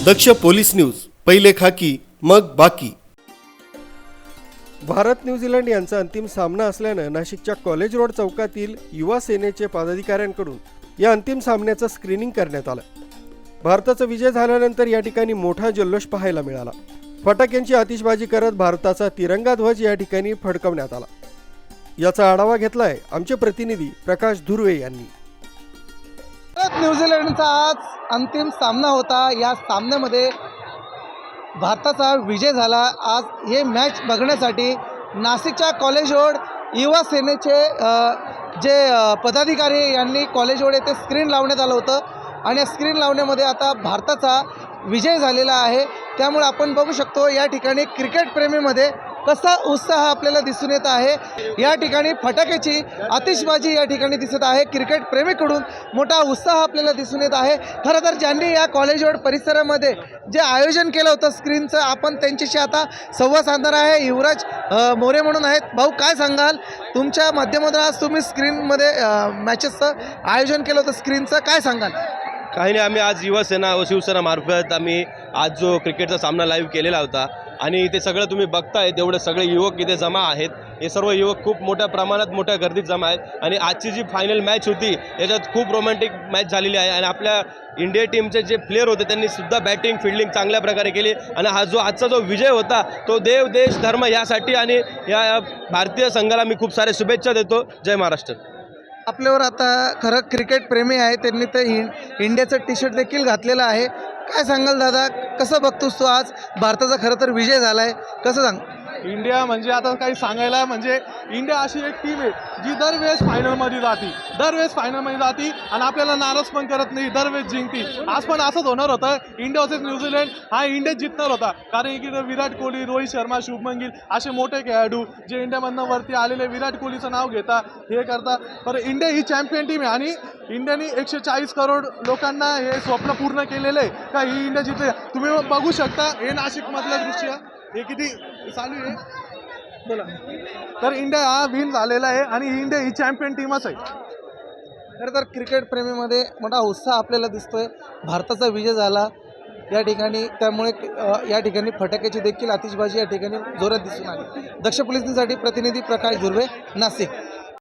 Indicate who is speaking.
Speaker 1: दक्ष police news, पहिले खाकी मग बाकी। भारत न्यूझीलंड यांचा अंतिम सामना असल्यानं नाशिकच्या कॉलेज रोड चौकातील युवा सेनेचे पदाधिकाऱ्यांकडून या अंतिम सामन्याचं स्क्रीनिंग करण्यात आलं। भारताचा विजय झाल्यानंतर या ठिकाणी मोठा जल्लोष पाहायला मिळाला। फटाक्यांची आतिषबाजी करत भारताचा तिरंगा ध्वज या ठिकाणी फडकवण्यात आला। याचा आढावा घेतलाय आमचे प्रतिनिधी प्रकाश धुर्वे यांनी।
Speaker 2: भारत न्यूझीलंडचा आज अंतिम सामना होता। या सामन्यामध्ये भारताचा विजय झाला। आज हे मॅच बघण्यासाठी नाशिकच्या कॉलेज रोड युवा सेनेचे जे पदाधिकारी यांनी कॉलेज रोड येथे स्क्रीन लावण्यात आलं होतं आणि या स्क्रीन लावण्यामध्ये आता भारताचा विजय झालेला आहे। त्यामुळे आपण बघू शकतो या ठिकाणी क्रिकेट प्रेमीमध्ये कसा उत्साह आपल्याला दिसून येत आहे। या ठिकाणी फटाक्याची आतिषबाजी या ठिकाणी दिसत आहे। क्रिकेट प्रेमीकडून मोठा उत्साह आपल्याला दिसून येत आहे। खरं तर ज्यांनी या कॉलेज रोड परिसरामध्ये जे आयोजन केलं होतं स्क्रीनचं, आपण त्यांच्याशी आता संवाद साधणार आहे। युवराज मोरे म्हणून आहेत। भाऊ, काय सांगाल? तुमच्या माध्यमातून आज तुम्ही स्क्रीनमध्ये मॅचेसचं आयोजन केलं होतं स्क्रीनचं, काय सांगाल?
Speaker 3: काही नाही, आम्ही आज युवासेना व शिवसेना मार्फत आम्ही आज जो क्रिकेटचा सामना लाईव्ह केलेला होता आणि ते सगळं तुम्ही बघताय, तेवढे सगळे युवक इथे जमा आहेत। हे सर्व युवक खूप मोठ्या प्रमाणात मोठ्या गर्दीत जमा आहेत आणि आजची जी फायनल मॅच होती याच्यात खूप रोमॅन्टिक मॅच झालेली आहे आणि आपल्या इंडिया टीमचे जे प्लेयर होते त्यांनी सुद्धा बॅटिंग फिल्डिंग चांगल्या प्रकारे केली आणि आजचा जो विजय होता तो देव देश धर्म यासाठी आणि या भारतीय संघाला मी खूप सारे शुभेच्छा देतो। जय महाराष्ट्र।
Speaker 2: आपल्यावर आता खरं क्रिकेट प्रेमी आहे, त्यांनी ते इंडियाचं टी शर्ट देखील घातलेलं आहे। काय सांगाल दादा, कसं बघतोस तू? आज भारताचा खरं तर विजय झाला आहे, कसं सांग?
Speaker 4: इंडिया म्हणजे आता काही सांगायला म्हणजे इंडिया अशी एक टीम आहे जी दरवेळेस फायनलमध्ये जाती आणि आपल्याला नाराज पण करत नाही, दरवेळेस जिंकती। आज पण असंच होणार होतं। इंडिया वर्सेस न्यूझीलंड हा इंडिया जिंकणार होता, कारण की विराट कोहली, रोहित शर्मा, शुभमन गिल असे मोठे खेळाडू जे इंडियामधनं वरती आलेले, विराट कोहलीचं नाव घेता हे करता। तर इंडिया ही चॅम्पियन टीम आहे आणि इंडियाने 140 करोड लोकांना हे स्वप्न पूर्ण केलेलं आहे का ही इंडिया जिंकली। तुम्ही बघू शकता हे नाशिकमधलं दृश्य, हे किती चालू आहे बोला। तर इंडिया हा विन झालेला आहे आणि इंडिया ही चॅम्पियन टीमच आहे।
Speaker 2: खरं तर क्रिकेट प्रेमीमध्ये मोठा उत्साह आपल्याला दिसतोय। भारताचा विजय झाला या ठिकाणी, त्यामुळे या ठिकाणी फटाक्याची देखील आतिषबाजी या ठिकाणी जोरात दिसून आली। दक्ष पोलीस न्यूजसाठी प्रतिनिधी प्रकाश धुर्वे, नाशिक।